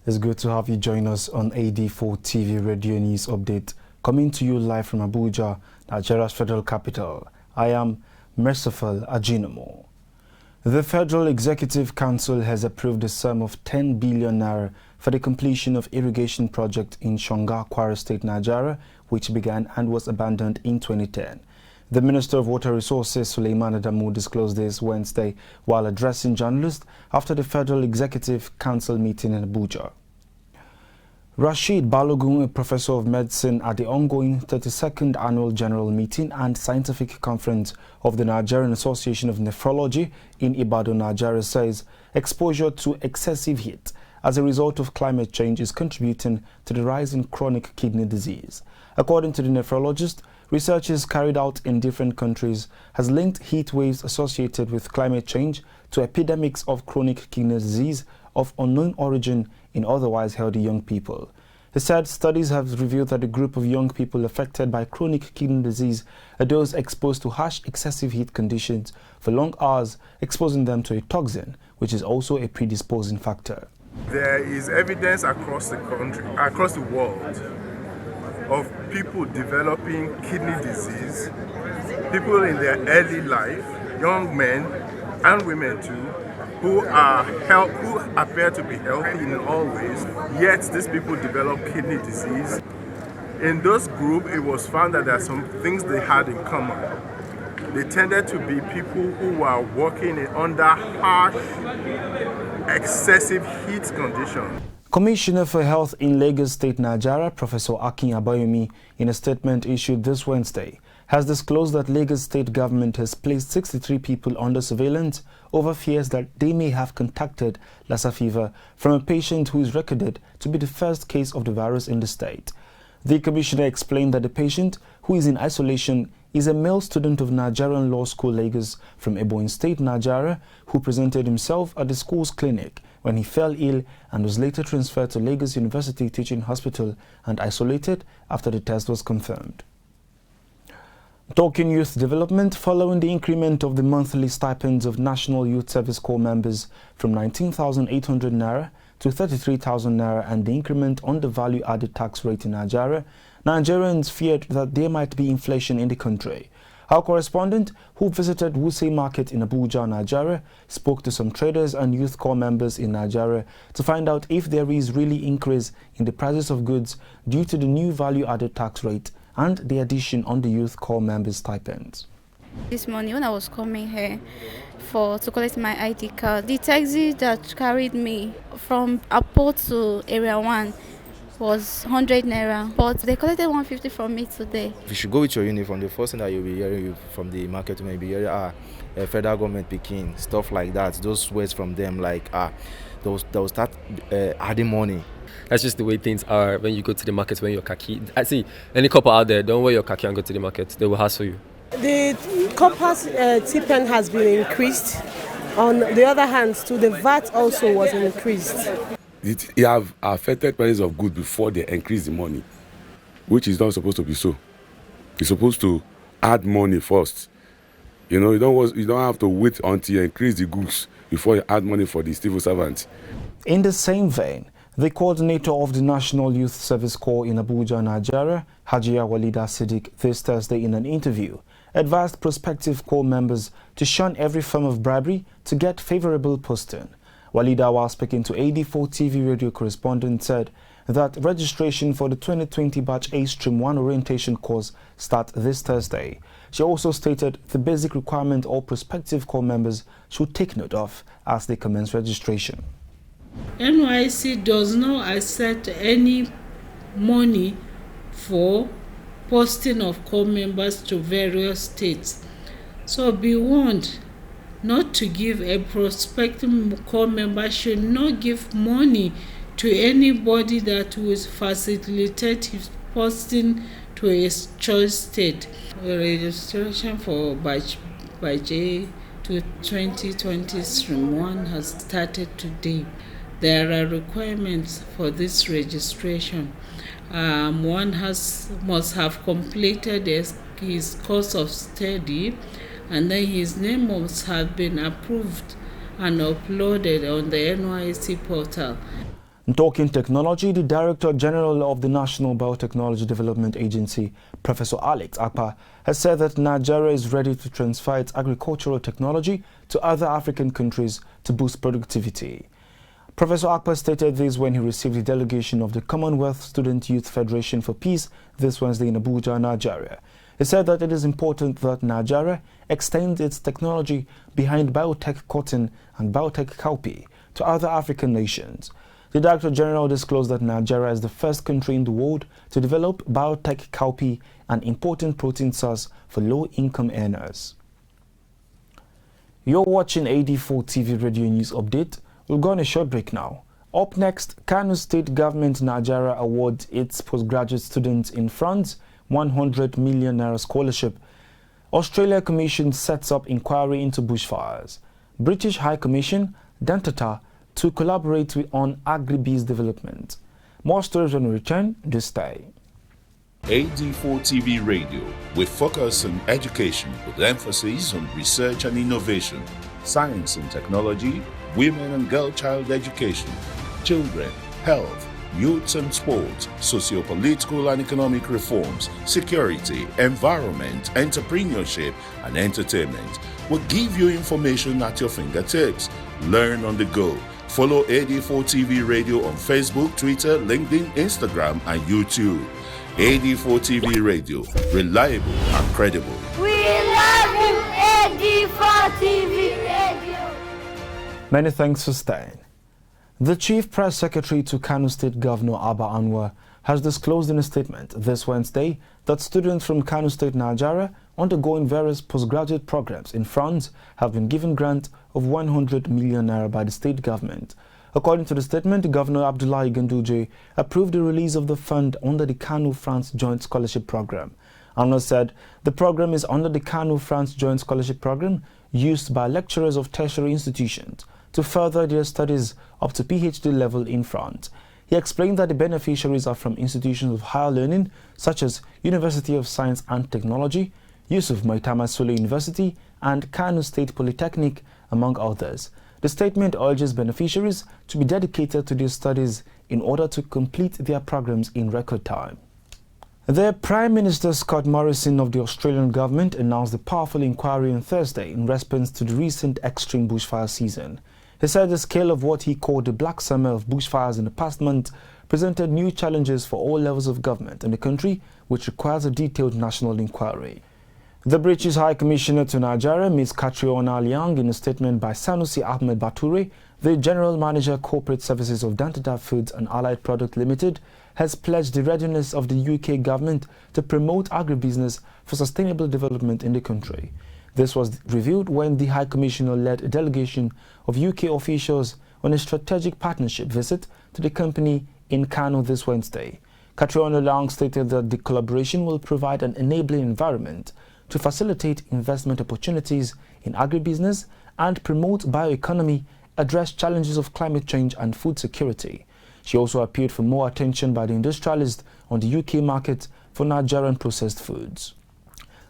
It's good to have you join us on AD4TV Radio News Update, coming to you live from Abuja, Nigeria's federal capital. I am Merciful Ajinomo. The Federal Executive Council has approved a sum of 10 billion naira for the completion of irrigation project in Shonga, Kwara State, Nigeria, which began and was abandoned in 2010. The Minister of Water Resources, Suleiman Adamu, disclosed this Wednesday while addressing journalists after the Federal Executive Council meeting in Abuja. Rashid Balogun, a professor of medicine at the ongoing 32nd Annual General Meeting and Scientific Conference of the Nigerian Association of Nephrology in Ibadan, Nigeria, says exposure to excessive heat as a result of climate change is contributing to the rise in chronic kidney disease. According to the nephrologist, researches carried out in different countries has linked heat waves associated with climate change to epidemics of chronic kidney disease of unknown origin in otherwise healthy young people. He said studies have revealed that a group of young people affected by chronic kidney disease are those exposed to harsh excessive heat conditions for long hours, exposing them to a toxin, which is also a predisposing factor. There is evidence across the country, across the world, of people developing kidney disease, people in their early life, young men and women too, who appear to be healthy in all ways, yet these people develop kidney disease. In those groups, it was found that there are some things they had in common. They tended to be people who were working under harsh, excessive heat conditions. Commissioner for Health in Lagos State, Nigeria, Professor Akin Abayomi, in a statement issued this Wednesday, has disclosed that Lagos State government has placed 63 people under surveillance over fears that they may have contacted Lassa fever from a patient who is recorded to be the first case of the virus in the state. The commissioner explained that the patient, who is in isolation, is a male student of Nigerian Law School Lagos from Ebonyi State, Nigeria, who presented himself at the school's clinic when he fell ill and was later transferred to Lagos University Teaching Hospital and isolated after the test was confirmed. Talking youth development, following the increment of the monthly stipends of National Youth Service Corps members from 19,800 naira to 33,000 naira and the increment on the value-added tax rate in Nigeria, Nigerians feared that there might be inflation in the country. Our correspondent, who visited Wuse Market in Abuja, Nigeria, spoke to some traders and youth corps members in Nigeria to find out if there is really increase in the prices of goods due to the new value-added tax rate and the addition on the youth corps members' stipends. This morning when I was coming here to collect my ID card, the taxi that carried me from Airport to Area 1 was 100 naira, but they collected 150 from me today. If you should go with your uniform, the first thing that you'll be hearing from the market will be hearing federal government picking, stuff like that. Those words from them like they'll start adding money. That's just the way things are when you go to the market when you're khaki. I see any couple out there, don't wear your khaki and go to the market. They will hassle you. The copper's stipend has been increased. On the other hand, too, the VAT also was increased. It have affected prices of goods before they increase the money, which is not supposed to be so. You're supposed to add money first. You know, you don't have to wait until you increase the goods before you add money for the civil servants. In the same vein, the coordinator of the National Youth Service Corps in Abuja, Nigeria, Hajiya Walida Siddiq, this Thursday in an interview, advised prospective corps members to shun every form of bribery to get favorable posting. Walida, while speaking to AD4TV radio correspondent, said that registration for the 2020 Batch A Stream 1 orientation course starts this Thursday. She also stated the basic requirement all prospective corps members should take note of as they commence registration. NYC does not accept any money for posting of corps members to various states. So be warned not to give. A prospective corps member should not give money to anybody that will facilitate his posting to a choice state. The registration for Batch A to 2020 Stream 1 has started today. There are requirements for this registration. One must have completed his course of study, and then his name must have been approved and uploaded on the NYC portal. In talking technology, the Director General of the National Biotechnology Development Agency, Professor Alex Akpa, has said that Nigeria is ready to transfer its agricultural technology to other African countries to boost productivity. Professor Akpa stated this when he received a delegation of the Commonwealth Student Youth Federation for Peace this Wednesday in Abuja, Nigeria. He said that it is important that Nigeria extends its technology behind biotech cotton and biotech cowpea to other African nations. The Director General disclosed that Nigeria is the first country in the world to develop biotech cowpea, an important protein source for low-income earners. You're watching AD4 TV Radio News Update. We'll go on a short break now. Up next, Kano State Government Nigeria awards its postgraduate students in France 100 million naira scholarship. Australia Commission sets up inquiry into bushfires. British High Commission, Dantata, to collaborate on agri-bees development. More stories when we return this day. AD4TV Radio, we focus on education with emphasis on research and innovation, science and technology, women and girl-child education, children, health, youth and sports, socio-political and economic reforms, security, environment, entrepreneurship, and entertainment. We'll give you information at your fingertips. Learn on the go. Follow AD4TV Radio on Facebook, Twitter, LinkedIn, Instagram, and YouTube. AD4TV Radio, reliable and credible. We love you, AD4TV Radio. Many thanks for staying. The Chief Press Secretary to Kano State Governor Abba Anwar has disclosed in a statement this Wednesday that students from Kano State, Nigeria, undergoing various postgraduate programs in France have been given grant of 100 million naira by the state government. According to the statement, Governor Abdullahi Ganduje approved the release of the fund under the Kano-France Joint Scholarship Program. Anwar said the program is under the Kano-France Joint Scholarship Program used by lecturers of tertiary institutions to further their studies up to PhD level in France. He explained that the beneficiaries are from institutions of higher learning such as University of Science and Technology, Yusuf Maitama Sule University, and Kano State Polytechnic, among others. The statement urges beneficiaries to be dedicated to their studies in order to complete their programs in record time. The Prime Minister Scott Morrison of the Australian government announced a powerful inquiry on Thursday in response to the recent extreme bushfire season. He said the scale of what he called the Black Summer of bushfires in the past month presented new challenges for all levels of government in the country, which requires a detailed national inquiry. The British High Commissioner to Nigeria, Ms. Catriona Liang, in a statement by Sanusi Ahmed Bature, the General Manager Corporate Services of Dantata Foods and Allied Product Limited, has pledged the readiness of the UK government to promote agribusiness for sustainable development in the country. This was revealed when the High Commissioner led a delegation of UK officials on a strategic partnership visit to the company in Kano this Wednesday. Catriona Liang stated that the collaboration will provide an enabling environment to facilitate investment opportunities in agribusiness and promote bioeconomy, address challenges of climate change and food security. She also appealed for more attention by the industrialists on the UK market for Nigerian processed foods.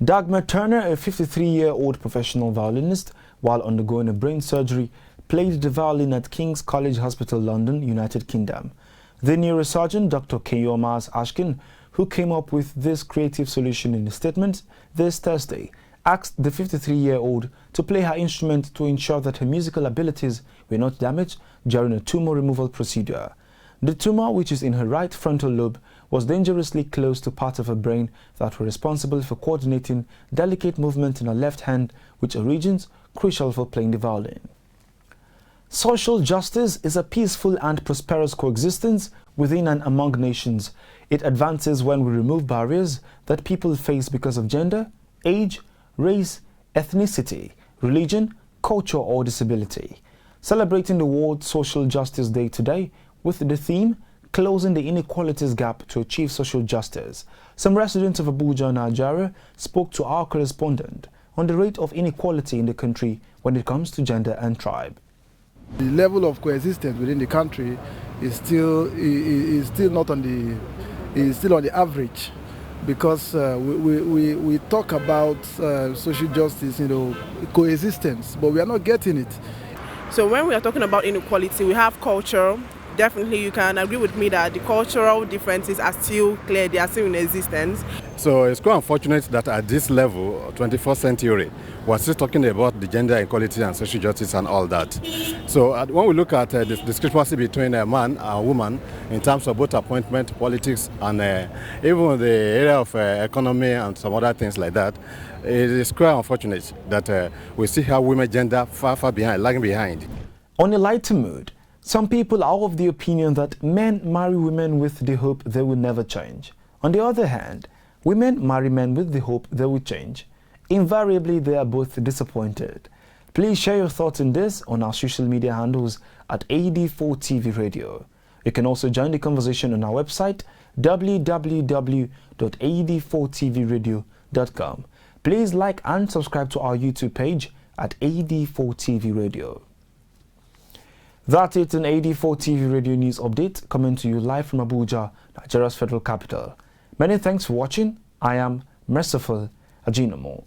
Dagmar Turner, a 53-year-old professional violinist, while undergoing a brain surgery, played the violin at King's College Hospital, London, United Kingdom. The neurosurgeon, Dr. Keyomas Ashkin, who came up with this creative solution in a statement this Thursday, asked the 53-year-old to play her instrument to ensure that her musical abilities were not damaged during a tumor removal procedure. The tumor, which is in her right frontal lobe, was dangerously close to parts of her brain that were responsible for coordinating delicate movement in her left hand, which are regions crucial for playing the violin. Social justice is a peaceful and prosperous coexistence within and among nations. It advances when we remove barriers that people face because of gender, age, race, ethnicity, religion, culture, or disability. Celebrating the World Social Justice Day today with the theme Closing the Inequalities Gap to Achieve Social Justice, some residents of Abuja, Nigeria, spoke to our correspondent on the rate of inequality in the country when it comes to gender and tribe. The level of coexistence within the country is still not on the average, because we talk about social justice, coexistence, but we are not getting it. So when we are talking about inequality, we have culture, definitely you can agree with me that the cultural differences are still clear, they are still in existence. So it's quite unfortunate that at this level, 21st century, we're still talking about the gender equality and social justice and all that. So when we look at the discrepancy between a man and a woman in terms of both appointment, politics, and even the area of economy and some other things like that, it is quite unfortunate that we see how women gender far behind, lagging behind. On a lighter mood, some people are of the opinion that men marry women with the hope they will never change. On the other hand, women marry men with the hope they will change. Invariably, they are both disappointed. Please share your thoughts on this on our social media handles at AD4TVRADIO. You can also join the conversation on our website www.ad4tvradio.com. Please like and subscribe to our YouTube page at AD4TVRADIO. That's it in AD4TV Radio News Update, coming to you live from Abuja, Nigeria's federal capital. Many thanks for watching. I am Merciful Ajinomo.